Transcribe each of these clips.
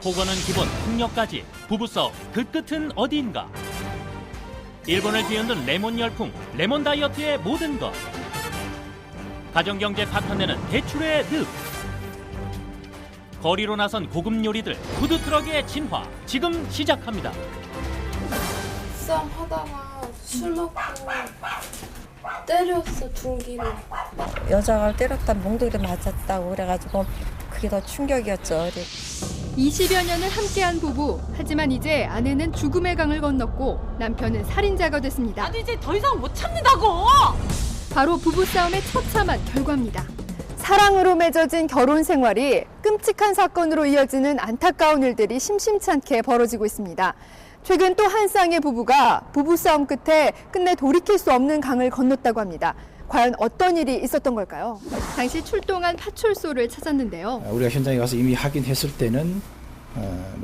폭언은 기본, 폭력까지 부부싸움 그 끝은 어디인가? 일본을 뒤흔든 레몬 열풍, 레몬 다이어트의 모든 것. 가정경제 파탄내는 대출의 늪. 거리로 나선 고급 요리들, 푸드트럭의 진화 지금 시작합니다. 싸움 하다가 술 먹고 때렸어, 둔기로. 여자가 때렸다 몽둥이를 맞았다고 그래가지고 그게 더 충격이었죠. 20여 년을 함께한 부부. 하지만 이제 아내는 죽음의 강을 건넜고 남편은 살인자가 됐습니다. 나도 이제 더 이상 못 참는다고! 바로 부부싸움의 처참한 결과입니다. 사랑으로 맺어진 결혼 생활이 끔찍한 사건으로 이어지는 안타까운 일들이 심심찮게 벌어지고 있습니다. 최근 또 한 쌍의 부부가 부부싸움 끝에 끝내 돌이킬 수 없는 강을 건넜다고 합니다. 과연 어떤 일이 있었던 걸까요? 당시 출동한 파출소를 찾았는데요. 우리가 현장에 가서 이미 확인했을 때는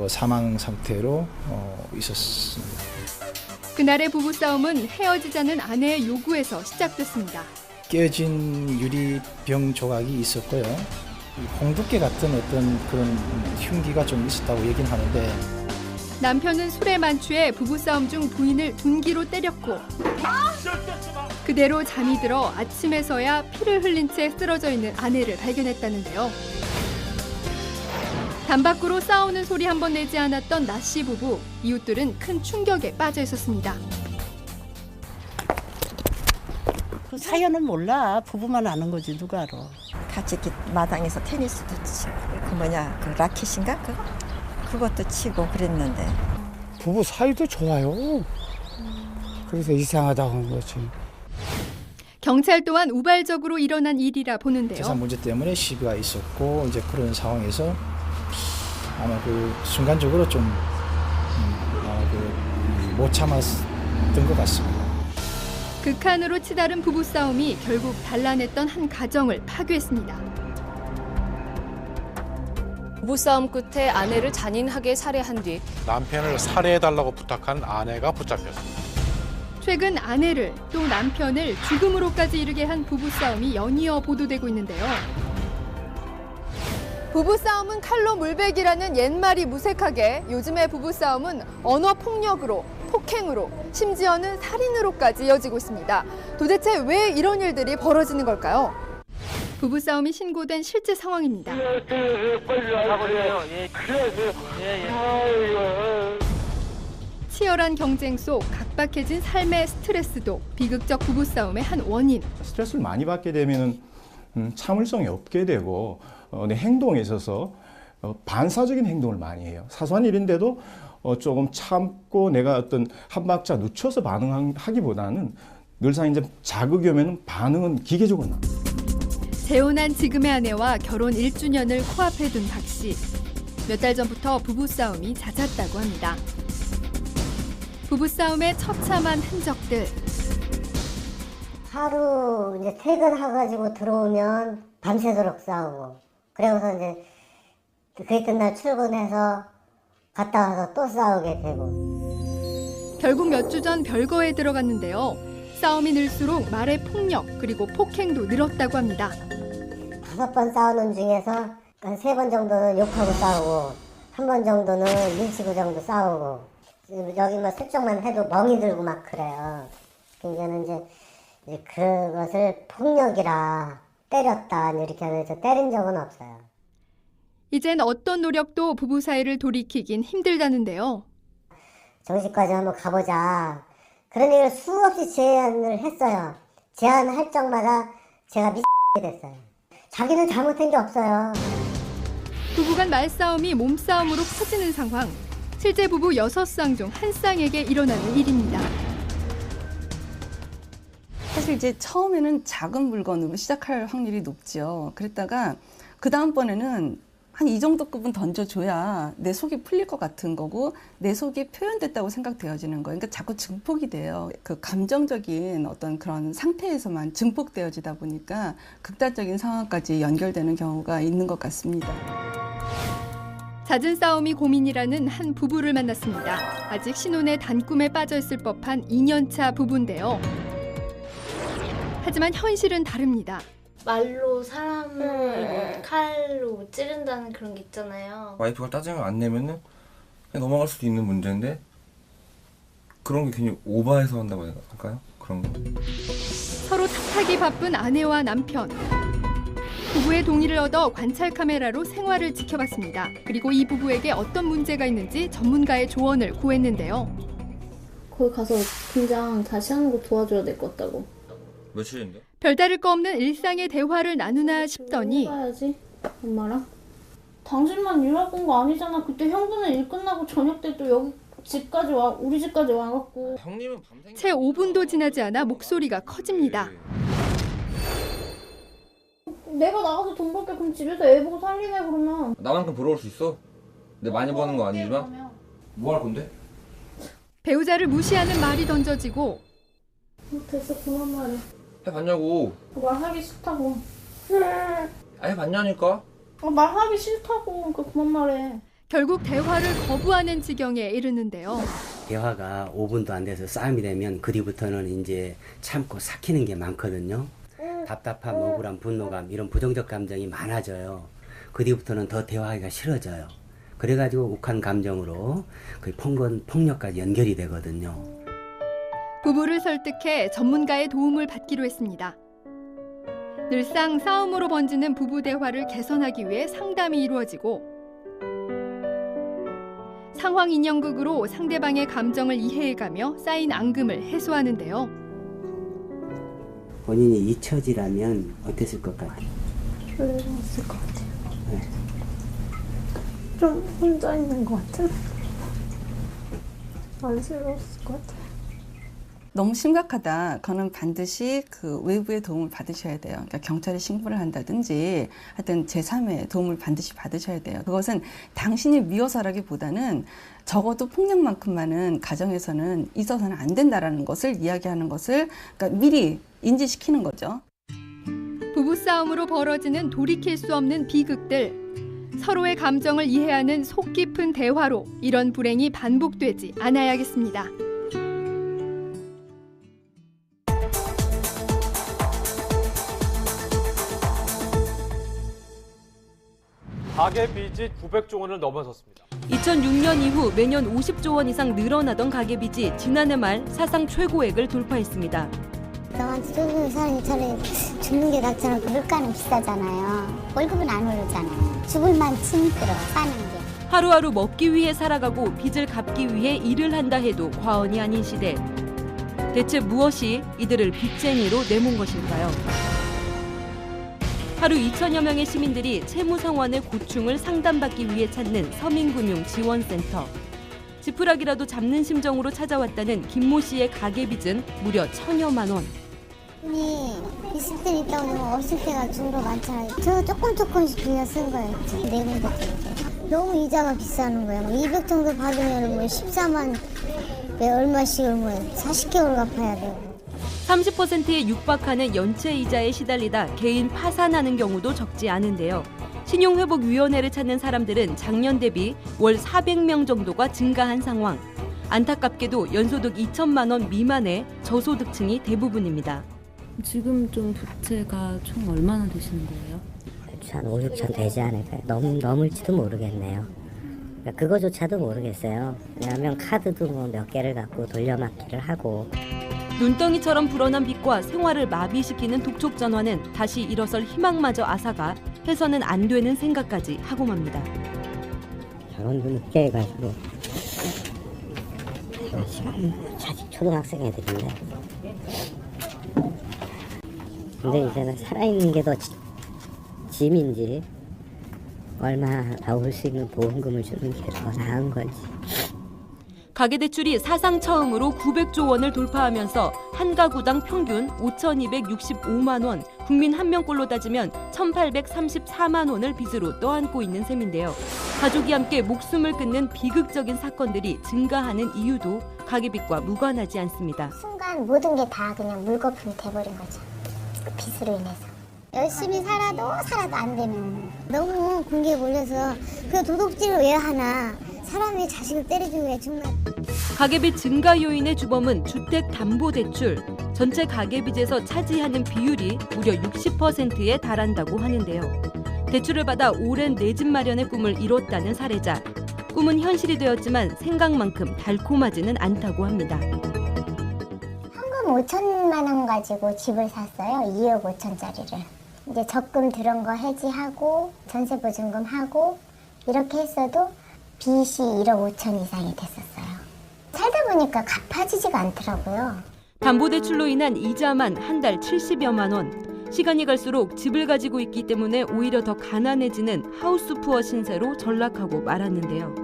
사망 상태로 있었습니다. 그날의 부부싸움은 헤어지자는 아내의 요구에서 시작됐습니다. 깨진 유리병 조각이 있었고요. 홍두깨 같은 어떤 그런 흉기가 좀 있었다고 얘기는 하는데 남편은 술에 만취해 부부싸움 중 부인을 둔기로 때렸고 그대로 잠이 들어 아침에서야 피를 흘린 채 쓰러져 있는 아내를 발견했다는데요. 담 밖으로 싸우는 소리 한 번 내지 않았던 나씨 부부. 이웃들은 큰 충격에 빠져 있었습니다. 그 사연은 몰라. 부부만 아는 거지 누가 알아. 같이 이렇게 마당에서 테니스도 치고 그 라켓인가 그것도 치고 그랬는데 부부 사이도 좋아요. 그래서 이상하다고 한 거지. 경찰 또한 우발적으로 일어난 일이라 보는데요. 재산 문제 때문에 시비가 있었고 이제 그런 상황에서 아마 순간적으로 좀 못 참았던 것 같습니다. 극한으로 치달은 부부싸움이 결국 단란했던 한 가정을 파괴했습니다. 부부싸움 끝에 아내를 잔인하게 살해한 뒤 남편을 살해해달라고 부탁한 아내가 붙잡혔습니다. 최근 아내를 또 남편을 죽음으로까지 이르게 한 부부싸움이 연이어 보도되고 있는데요. 부부싸움은 칼로 물베기라는 옛말이 무색하게 요즘의 부부싸움은 언어폭력으로, 폭행으로, 심지어는 살인으로까지 이어지고 있습니다. 도대체 왜 이런 일들이 벌어지는 걸까요? 부부싸움이 신고된 실제 상황입니다. 치열한 경쟁 속 각박해진 삶의 스트레스도 비극적 부부싸움의 한 원인. 스트레스를 많이 받게 되면 참을성이 없게 되고 내 행동에 있어서 반사적인 행동을 많이 해요. 사소한 일인데도 조금 참고 내가 어떤 한 박자 늦춰서 반응하기보다는 늘상 이제 자극이 오면 반응은 기계적으로 나. 재혼한 지금의 아내와 결혼 1주년을 코앞에 둔 박 씨. 몇 달 전부터 부부싸움이 잦았다고 합니다. 부부싸움의 처참한 흔적들. 하루 이제 퇴근해가지고 들어오면 밤새도록 싸우고, 그러고서 이제 그 이튿날 출근해서 갔다 와서 또 싸우게 되고. 결국 몇 주 전 별거에 들어갔는데요. 싸움이 늘수록 말의 폭력 그리고 폭행도 늘었다고 합니다. 5번 싸우는 중에서 한 3번 정도는 욕하고 싸우고, 1번 정도는 밀치고 정도 싸우고, 여기 뭐 슬쩍만 해도 멍이 들고 막 그래요. 그러니까 이제 그것을 폭력이라 때렸다 이렇게 하면서 때린 적은 없어요. 이젠 어떤 노력도 부부 사이를 돌이키긴 힘들다는데요. 정식까지 한번 가보자. 그런 얘기를 수없이 제안을 했어요. 제안할 적마다 제가 미치게 됐어요. 자기는 잘못한 게 없어요. 부부간 말싸움이 몸싸움으로 커지는 상황. 실제 부부 6쌍 중 1쌍에게 일어나는 일입니다. 사실 이제 처음에는 작은 물건으로 시작할 확률이 높죠. 그랬다가 그 다음번에는 한 이 정도 급은 던져줘야 내 속이 풀릴 것 같은 거고 내 속이 표현됐다고 생각되어지는 거예요. 그러니까 자꾸 증폭이 돼요. 그 감정적인 어떤 그런 상태에서만 증폭되어지다 보니까 극단적인 상황까지 연결되는 경우가 있는 것 같습니다. 잦은 싸움이 고민이라는 한 부부를 만났습니다. 아직 신혼의 단꿈에 빠져있을 법한 2년차 부부인데요. 하지만 현실은 다릅니다. 말로 사람을 뭐 칼로 찌른다는 그런 게 있잖아요. 와이프가 짜증을 안 내면은 그냥 넘어갈 수도 있는 문제인데 그런 게 괜히 오버해서 한다고 해야 할까요? 그런 거. 서로 탓하기 바쁜 아내와 남편. 부부의 동의를 얻어 관찰 카메라로 생활을 지켜봤습니다. 그리고 이 부부에게 어떤 문제가 있는지 전문가의 조언을 구했는데요. 거기 가서 김장 다시 하는 거 도와줘야 될 것 같다고. 며칠인데? 별다를 거 없는 일상의 대화를 나누나 싶더니 해봐야지, 엄마랑. 당신만 일하고 온 거 아니잖아. 그때 형부는 일 끝나고 저녁 때 또 여기 집까지 우리 집까지 와갖고. 형님은 밤새 채 5분도 지나지 않아 목소리가 커집니다. 내가 나가서 돈 벌게 그럼 집에서 애 보고 살리네 그러면. 나만큼 벌어올 수 있어? 내가 많이 버는 거 아니지만 뭐 할 건데? 배우자를 무시하는 말이 던져지고 됐어 그만 말해. 해봤냐고. 말하기 싫다고. 해봤냐니까. 말하기 싫다고. 그만 말해. 결국 대화를 거부하는 지경에 이르는데요. 대화가 5분도 안 돼서 싸움이 되면 그 뒤부터는 이제 참고 삭히는 게 많거든요. 답답함, 억울함, 분노감 이런 부정적 감정이 많아져요. 그 뒤부터는 더 대화하기가 싫어져요. 그래가지고 욱한 감정으로 거의 폭력까지 연결이 되거든요. 부부를 설득해 전문가의 도움을 받기로 했습니다. 늘상 싸움으로 번지는 부부 대화를 개선하기 위해 상담이 이루어지고 상황 인형극으로 상대방의 감정을 이해해가며 쌓인 앙금을 해소하는데요. 본인이 잊혀지라면 어땠을 것 같아요? 그랬을 것 같아요. 네. 좀 혼자 있는 것 같아. 안쓰러웠을 것 같아. 너무 심각하다. 그거는 반드시 그 외부의 도움을 받으셔야 돼요. 그러니까 경찰에 신고를 한다든지 하여튼 제3의 도움을 반드시 받으셔야 돼요. 그것은 당신이 미워서라기보다는 적어도 폭력만큼만은 가정에서는 있어서는 안 된다라는 것을 이야기하는 것을 그러니까 미리 인지시키는 거죠. 부부싸움으로 벌어지는 돌이킬 수 없는 비극들. 서로의 감정을 이해하는 속 깊은 대화로 이런 불행이 반복되지 않아야겠습니다. 가계 빚이 900조 원을 넘어섰습니다. 2006년 이후 매년 50조 원 이상 늘어나던 가계 빚이 지난해 말 사상 최고액을 돌파했습니다. 저한테 죽는 사람이 차라리 죽는 게 낫잖아. 그 물가는 비싸잖아요. 월급은 안 오르잖아요. 죽을 만치 힘들어 사는 게. 하루하루 먹기 위해 살아가고 빚을 갚기 위해 일을 한다 해도 과언이 아닌 시대. 대체 무엇이 이들을 빚쟁이로 내몬 것일까요? 하루 2천여 명의 시민들이 채무 상환의 고충을 상담받기 위해 찾는 서민금융지원센터. 지푸라기라도 잡는 심정으로 찾아왔다는 김모 씨의 가계 빚은 무려 1,000여만 원. 있을 때 있다고 하면 없을 때가 좀 더 많잖아요. 저 조금씩 빌려 쓴 거예요. 네 군데 너무 이자가 비싸는 거예요. 200 정도 받으면 뭐 14만 왜 얼마씩을 뭐 40개월 갚아야 돼요. 30%에 육박하는 연체 이자에 시달리다 개인 파산하는 경우도 적지 않은데요. 신용회복위원회를 찾는 사람들은 작년 대비 월 400명 정도가 증가한 상황. 안타깝게도 연소득 2천만 원 미만의 저소득층이 대부분입니다. 지금 좀 부채가 총 얼마나 되시는 거예요? 한 5, 6천 되지 않을까요? 넘을지도 모르겠네요. 그러니까 그거조차도 모르겠어요. 왜냐하면 카드도 뭐 몇 개를 갖고 돌려막기를 하고. 눈덩이처럼 불어난 빚과 생활을 마비시키는 독촉 전화는 다시 일어설 희망마저 앗아가 해서는 안 되는 생각까지 하고 맙니다. 결혼도 늦게 해가지고 아직 초등학생 애들인데 근데 이제는 살아있는 게 더 짐인지 얼마 나올 수 있는 보험금을 주는 게 더 나은 건지. 가계대출이 사상 처음으로 900조 원을 돌파하면서 한 가구당 평균 5,265만 원, 국민 한 명꼴로 따지면 1,834만 원을 빚으로 떠안고 있는 셈인데요. 가족이 함께 목숨을 끊는 비극적인 사건들이 증가하는 이유도 가계빚과 무관하지 않습니다. 순간 모든 게 다 그냥 물거품이 돼버린 거죠. 그 빚으로 인해서. 열심히 살아도 안 되면 너무 공기에 몰려서 그 도둑질을 왜 하나. 사람이 자식을 때려주고 왜 정말. 가계빚 증가 요인의 주범은 주택담보대출. 전체 가계빚에서 차지하는 비율이 무려 60%에 달한다고 하는데요. 대출을 받아 오랜 내 집 마련의 꿈을 이뤘다는 사례자. 꿈은 현실이 되었지만 생각만큼 달콤하지는 않다고 합니다. 현금 5천만 원 가지고 집을 샀어요. 2억 5천짜리를. 이제 적금 들은 거 해지하고 전세보증금 하고 이렇게 했어도 빚이 1억 5천 이상이 됐었어요. 살다 보니까 갚아지지가 않더라고요. 담보대출로 인한 이자만 한 달 70여만 원. 시간이 갈수록 집을 가지고 있기 때문에 오히려 더 가난해지는 하우스푸어 신세로 전락하고 말았는데요.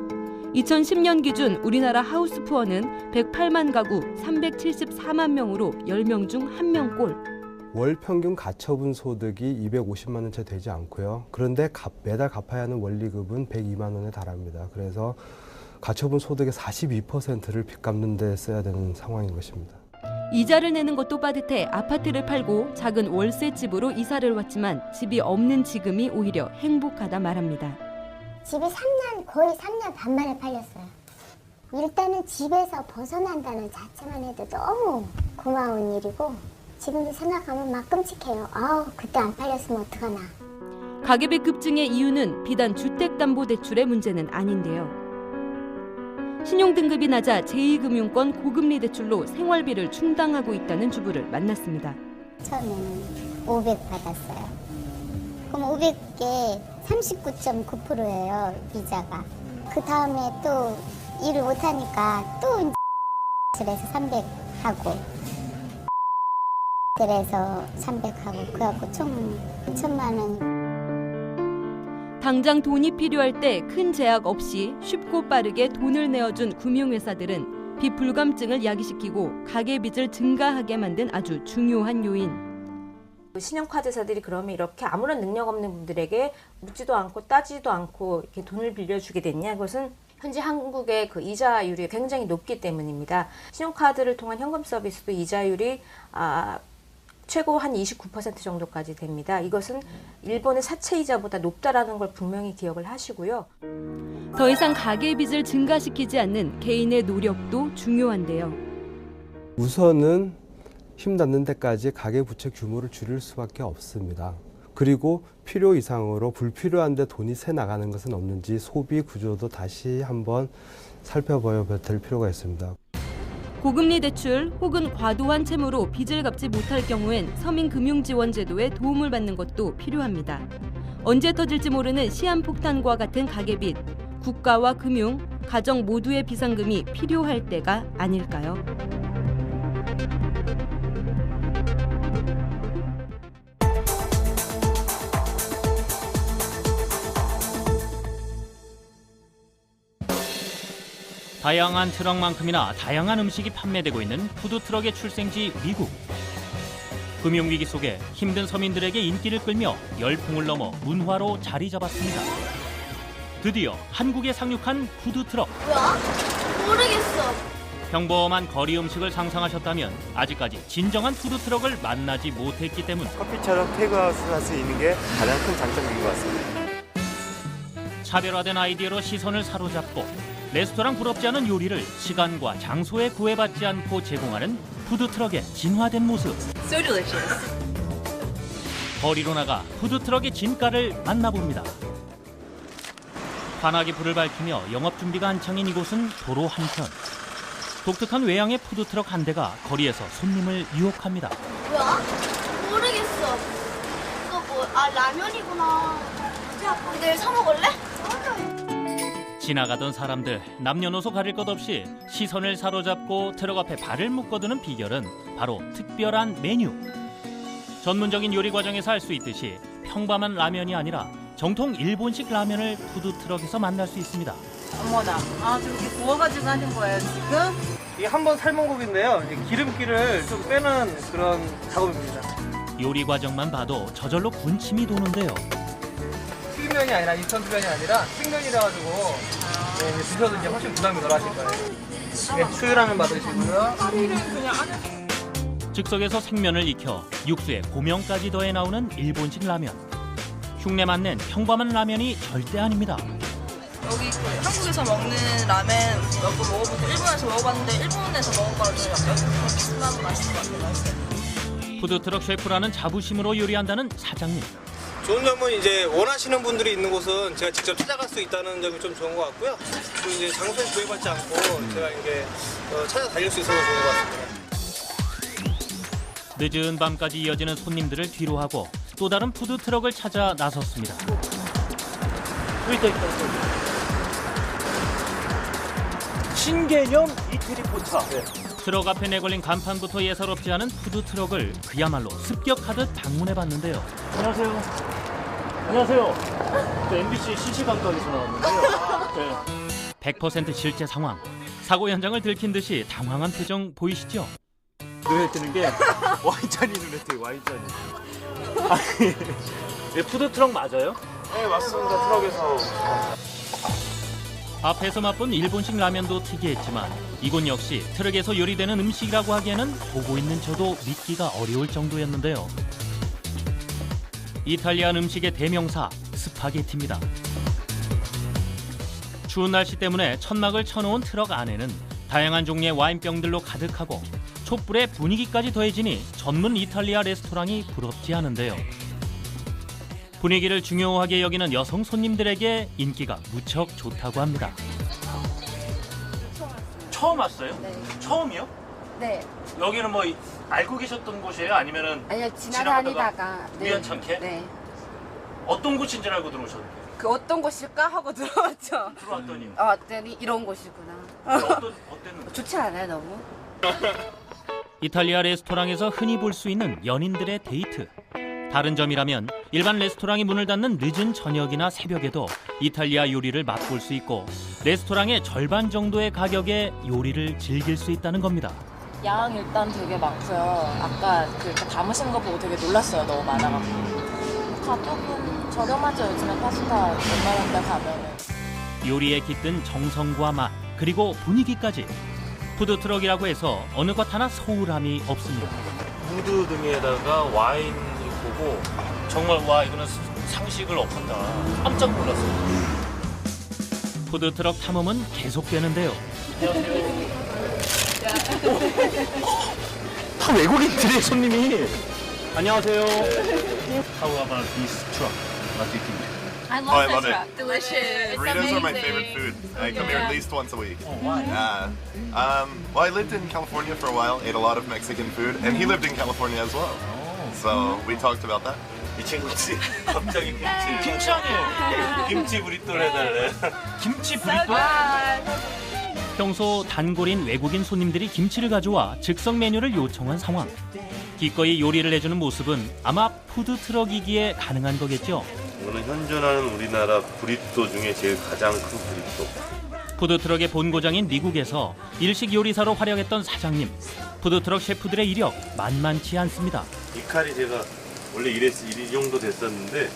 2010년 기준 우리나라 하우스푸어는 108만 가구 374만 명으로 10명 중 1명꼴. 월 평균 가처분 소득이 250만 원 채 되지 않고요. 그런데 매달 갚아야 하는 원리금은 102만 원에 달합니다. 그래서 가처분 소득의 42%를 빚 갚는 데 써야 되는 상황인 것입니다. 이자를 내는 것도 빠듯해 아파트를 팔고 작은 월세집으로 이사를 왔지만 집이 없는 지금이 오히려 행복하다 말합니다. 집이 거의 3년 반 만에 팔렸어요. 일단은 집에서 벗어난다는 자체만 해도 너무 고마운 일이고 지금도 생각하면 막 끔찍해요. 아우, 그때 안 팔렸으면 어떡하나. 가계비 급증의 이유는 비단 주택담보대출의 문제는 아닌데요. 신용등급이 낮아 제2금융권 고금리 대출로 생활비를 충당하고 있다는 주부를 만났습니다. 처음에는 500 받았어요. 그럼 500개 39.9%예요, 이자가. 그 다음에 또 일을 못하니까 또 그래서 300 하고 그래서 300 하고 그래갖고 총 2천만 원. 당장 돈이 필요할 때 큰 제약 없이 쉽고 빠르게 돈을 내어준 금융회사들은 빚 불감증을 야기시키고 가계빚을 증가하게 만든 아주 중요한 요인. 신용카드사들이 그러면 이렇게 아무런 능력 없는 분들에게 묻지도 않고 따지도 않고 이렇게 돈을 빌려주게 됐냐? 그것은 현재 한국의 그 이자율이 굉장히 높기 때문입니다. 신용카드를 통한 현금 서비스도 이자율이 최고 한 29% 정도까지 됩니다. 이것은 일본의 사채이자보다 높다라는 걸 분명히 기억을 하시고요. 더 이상 가계빚을 증가시키지 않는 개인의 노력도 중요한데요. 우선은 힘 닿는 데까지 가계부채 규모를 줄일 수밖에 없습니다. 그리고 필요 이상으로 불필요한 데 돈이 새 나가는 것은 없는지 소비 구조도 다시 한번 살펴봐야 될 필요가 있습니다. 고금리 대출 혹은 과도한 채무로 빚을 갚지 못할 경우엔 서민금융지원제도의 도움을 받는 것도 필요합니다. 언제 터질지 모르는 시한폭탄과 같은 가계빚, 국가와 금융, 가정 모두의 비상금이 필요할 때가 아닐까요? 다양한 트럭만큼이나 다양한 음식이 판매되고 있는 푸드트럭의 출생지 미국. 금융위기 속에 힘든 서민들에게 인기를 끌며 열풍을 넘어 문화로 자리 잡았습니다. 드디어 한국에 상륙한 푸드트럭. 뭐야? 모르겠어. 평범한 거리 음식을 상상하셨다면 아직까지 진정한 푸드트럭을 만나지 못했기 때문. 커피처럼 테이크아웃을 할 수 있는 게 가장 큰 장점인 것 같습니다. 차별화된 아이디어로 시선을 사로잡고 레스토랑 부럽지 않은 요리를 시간과 장소에 구애받지 않고 제공하는 푸드트럭의 진화된 모습. So delicious. 거리로 나가 푸드트럭의 진가를 만나봅니다. 환하게 불을 밝히며 영업 준비가 한창인 이곳은 도로 한편. 독특한 외양의 푸드트럭 한 대가 거리에서 손님을 유혹합니다. 뭐야? 모르겠어. 이거 라면이구나. 내일 사 먹을래? 지나가던 사람들 남녀노소 가릴 것 없이 시선을 사로잡고 트럭 앞에 발을 묶어두는 비결은 바로 특별한 메뉴. 전문적인 요리 과정에서 알 수 있듯이 평범한 라면이 아니라 정통 일본식 라면을 푸드트럭에서 만날 수 있습니다. 어머나, 저렇게 구워가지고 하는 거예요 지금? 이게 한번 삶은 고기인데요. 기름기를 좀 빼는 그런 작업입니다. 요리 과정만 봐도 저절로 군침이 도는데요. 튀김면이 아니라 인스턴트면이 아니라 생면이라 가지고 드셔도 이제 훨씬 부담이 덜 하실 거예요. 수유라면 받으시고요. 즉석에서 생면을 익혀 육수에 고명까지 더해 나오는 일본식 라면. 흉내 맞는 평범한 라면이 절대 아닙니다. 여기 그 한국에서 먹는 라멘 몇 번 먹어보고 일본에서 먹어봤는데 일본에서 먹은 거랑 좀 약간 비슷한 맛인 것 같아요. 맛있어요. 푸드트럭 셰프라는 자부심으로 요리한다는 사장님. 좋은 점은 이제 원하시는 분들이 있는 곳은 제가 직접 찾아갈 수 있다는 점이 좀 좋은 것 같고요. 그리고 이제 장소에 구애받지 않고 제가 이게 찾아다닐 수 있어서 좋은 것 같습니다. 늦은 밤까지 이어지는 손님들을 뒤로하고 또 다른 푸드트럭을 찾아 나섰습니다. 있다. 신개념 이태리 포차. 트럭 앞에 내걸린 간판부터 예사롭지 않은 푸드트럭을 그야말로 습격하듯 방문해봤는데요. 안녕하세요. 저 MBC 실시간각에서 나왔는데요. 네. 100% 실제 상황. 사고 현장을 들킨 듯이 당황한 표정 보이시죠? 눈에 띄는 게 와인잔이 눈에 띄어요. 와인잔이. 아니, 푸드트럭 맞아요? 네, 맞습니다. 트럭에서. 앞에서 맛본 일본식 라면도 특이했지만 이곳 역시 트럭에서 요리되는 음식이라고 하기에는 보고 있는 저도 믿기가 어려울 정도였는데요. 이탈리안 음식의 대명사 스파게티입니다. 추운 날씨 때문에 천막을 쳐놓은 트럭 안에는 다양한 종류의 와인병들로 가득하고 촛불에 분위기까지 더해지니 전문 이탈리아 레스토랑이 부럽지 않은데요. 분위기를 중요하게 여기는 여성 손님들에게 인기가 무척 좋다고 합니다. 처음 왔어요? 네. 처음이요? 네. 여기는 뭐 알고 계셨던 곳이에요? 아니면은 아니요, 지나다니다가. 네. 우연찮게? 네. 어떤 곳인 줄 알고 들어오셨는데? 그 어떤 곳일까 하고 들어왔죠. 들어왔더니? 왔더니 이런 곳이구나. 어땠는데? 좋지 않아요, 너무? 이탈리아 레스토랑에서 흔히 볼 수 있는 연인들의 데이트. 다른 점이라면 일반 레스토랑이 문을 닫는 늦은 저녁이나 새벽에도 이탈리아 요리를 맛볼 수 있고 레스토랑의 절반 정도의 가격에 요리를 즐길 수 있다는 겁니다. 양 일단 되게 많고요. 아까 그렇게 담으신 거 보고 되게 놀랐어요. 너무 많아가지고. 가격은 저렴하죠. 요즘에 파스타 웬만한 데 가면은. 요리에 깃든 정성과 맛 그리고 분위기까지 푸드트럭이라고 해서 어느 것 하나 소홀함이 없습니다. 무드 등에다가 와인 보고 정말 와 이거는 상식을 엎었다. 깜짝 놀랐어요. 푸드트럭 탐험은 계속되는데요. 다 외국인들의 손님이. 안녕하세요. How about this truck? What do you think? I Oh, I love it. Delicious. Burritos are my favorite food. I come here at least once a week. Oh, why? Yeah. Well, I lived in California for a while, ate a lot of Mexican food, and he lived in California as well. So we talked about that. 이 친구 갑자기 김치 아니에요? 김치 브리또를 해달래. 김치 브리또? 평소 단골인 외국인 손님들이 김치를 가져와 즉석 메뉴를 요청한 상황. 기꺼이 요리를 해주는 모습은 아마 푸드트럭이기에 가능한 거겠죠. 오늘 현존하는 우리나라 브리또 중에 제일 가장 큰 브리또. 푸드트럭의 본고장인 미국에서 일식 요리사로 활약했던 사장님. 푸드트럭 셰프들의 이력 만만치 않습니다. 이 칼이 제가 원래 이 정도 됐었는데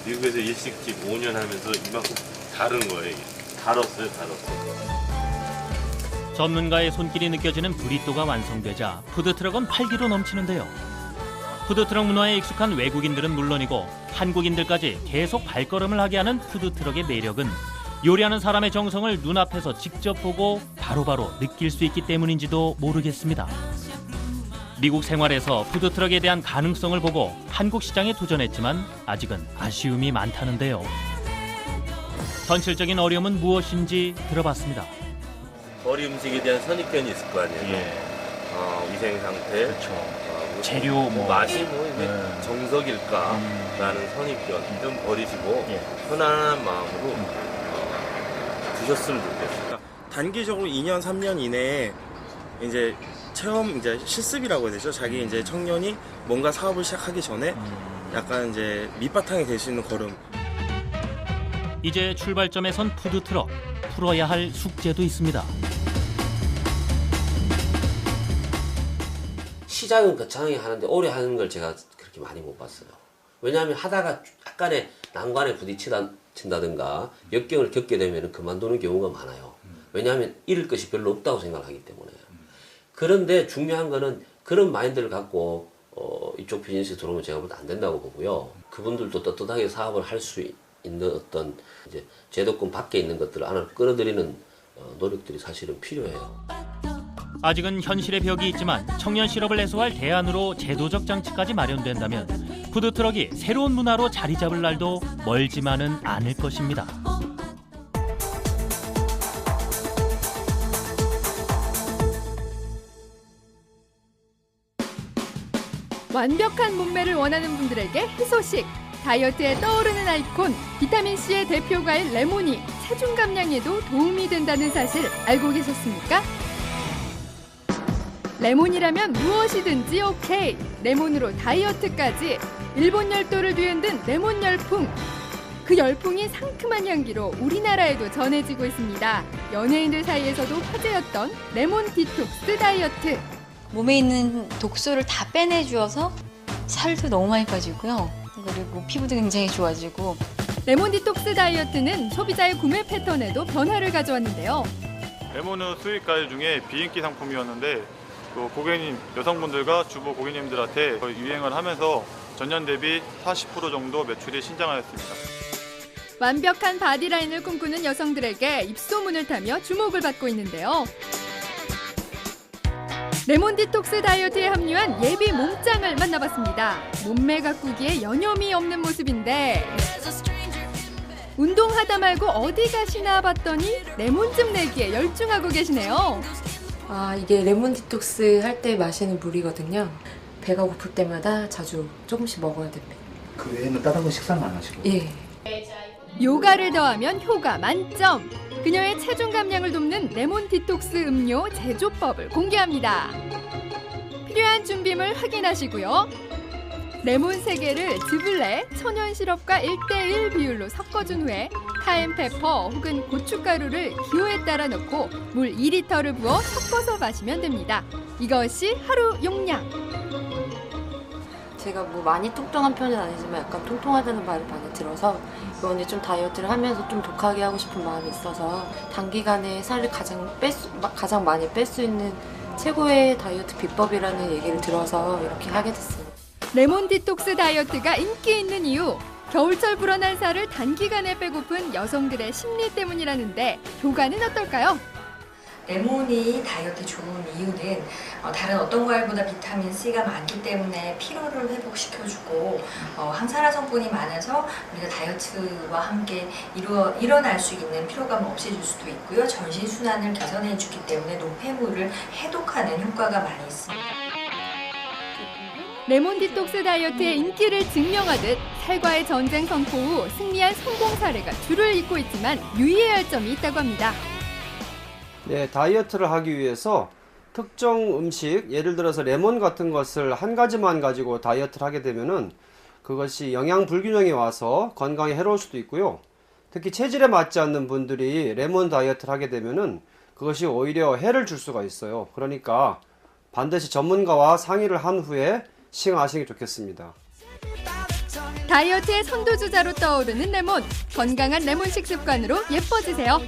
미국에서 일식집 5년 하면서 이만큼 다른 거예요. 달았어요. 전문가의 손길이 느껴지는 브리또가 완성되자 푸드트럭은 활기로 넘치는데요. 푸드트럭 문화에 익숙한 외국인들은 물론이고 한국인들까지 계속 발걸음을 하게 하는 푸드트럭의 매력은 요리하는 사람의 정성을 눈앞에서 직접 보고 바로바로 느낄 수 있기 때문인지도 모르겠습니다. 미국 생활에서 푸드트럭에 대한 가능성을 보고 한국 시장에 도전했지만 아직은 아쉬움이 많다는데요. 현실적인 어려움은 무엇인지 들어봤습니다. 거리 음식에 대한 선입견이 있을 거 아니에요. 위생 상태, 재료 맛이 이게 정석일까라는 선입견 좀 버리시고 편안한 마음으로 드셨으면 좋겠어요. 단기적으로 2년, 3년 이내에 이제 체험 실습이라고 해야 되죠. 자기 이제 청년이 뭔가 사업을 시작하기 전에 약간 이제 밑바탕이 될 수 있는 걸음. 이제 출발점에 선 푸드트럭, 풀어야 할 숙제도 있습니다. 시작은 거창하게 하는데 오래 하는 걸 제가 그렇게 많이 못 봤어요. 왜냐하면 하다가 약간의 난관에 부딪힌다든가 역경을 겪게 되면 그만두는 경우가 많아요. 왜냐하면 잃을 것이 별로 없다고 생각하기 때문에. 그런데 중요한 거는 그런 마인드를 갖고 이쪽 비즈니스에 들어오면 제가 볼 때 안 된다고 보고요. 그분들도 떳떳하게 사업을 할 수 있는 어떤 이제 제도권 밖에 있는 것들을 안으로 끌어들이는 노력들이 사실은 필요해요. 아직은 현실의 벽이 있지만 청년 실업을 해소할 대안으로 제도적 장치까지 마련된다면 푸드트럭이 새로운 문화로 자리 잡을 날도 멀지만은 않을 것입니다. 완벽한 몸매를 원하는 분들에게 희소식. 다이어트에 떠오르는 아이콘 비타민C의 대표과일 레몬이 체중 감량에도 도움이 된다는 사실 알고 계셨습니까? 레몬이라면 무엇이든지 오케이. 레몬으로 다이어트까지. 일본 열도를 뒤흔든 레몬 열풍. 그 열풍이 상큼한 향기로 우리나라에도 전해지고 있습니다. 연예인들 사이에서도 화제였던 레몬 디톡스 다이어트. 몸에 있는 독소를 다 빼내주어서 살도 너무 많이 빠지고요. 그리고 피부도 굉장히 좋아지고. 레몬 디톡스 다이어트는 소비자의 구매 패턴에도 변화를 가져왔는데요. 레몬은 수입 과일 중에 비인기 상품이었는데 또 고객님, 여성분들과 주부 고객님들한테 유행을 하면서 전년 대비 40% 정도 매출이 신장하였습니다. 완벽한 바디라인을 꿈꾸는 여성들에게 입소문을 타며 주목을 받고 있는데요. 레몬 디톡스 다이어트에 합류한 예비 몸짱을 만나봤습니다. 몸매 가꾸기에 여념이 없는 모습인데 운동하다 말고 어디 가시나 봤더니 레몬즙 내기에 열중하고 계시네요. 이게 레몬 디톡스 할 때 마시는 물이거든요. 배가 고플 때마다 자주 조금씩 먹어야 됩니다. 그 외에는 다른 거 식사는 안 하시고? 예. 요가를 더하면 효과 만점. 그녀의 체중 감량을 돕는 레몬 디톡스 음료 제조법을 공개합니다. 필요한 준비물 확인하시고요. 레몬 3개를 즙을 천연 시럽과 1:1 비율로 섞어준 후에 카엔페퍼 혹은 고춧가루를 기호에 따라 넣고 물 2리터를 부어 섞어서 마시면 됩니다. 이것이 하루 용량. 제가 뭐 많이 통통한 편은 아니지만 약간 통통하다는 말을 많이 들어서 이번에 좀 다이어트를 하면서 좀 독하게 하고 싶은 마음이 있어서 단기간에 살을 가장 많이 뺄 수 있는 최고의 다이어트 비법이라는 얘기를 들어서 이렇게 하게 됐습니다. 레몬 디톡스 다이어트가 인기 있는 이유. 겨울철 불어난 살을 단기간에 빼고픈 여성들의 심리 때문이라는데 효과는 어떨까요? 레몬이 다이어트에 좋은 이유는 다른 어떤 과일보다 비타민 C가 많기 때문에 피로를 회복시켜주고 항산화 성분이 많아서 우리가 다이어트와 함께 일어날 수 있는 피로감을 없애줄 수도 있고요. 전신순환을 개선해주기 때문에 노폐물을 해독하는 효과가 많이 있습니다. 레몬 디톡스 다이어트의 인기를 증명하듯 살과의 전쟁 선포 후 승리한 성공 사례가 줄을 잇고 있지만 유의해야 할 점이 있다고 합니다. 네, 다이어트를 하기 위해서 특정 음식, 예를 들어서 레몬 같은 것을 한 가지만 가지고 다이어트를 하게 되면은 그것이 영양 불균형이 와서 건강에 해로울 수도 있고요. 특히 체질에 맞지 않는 분들이 레몬 다이어트를 하게 되면은 그것이 오히려 해를 줄 수가 있어요. 그러니까 반드시 전문가와 상의를 한 후에 시행하시는 게 좋겠습니다. 다이어트의 선두주자로 떠오르는 레몬. 건강한 레몬 식습관으로 예뻐지세요.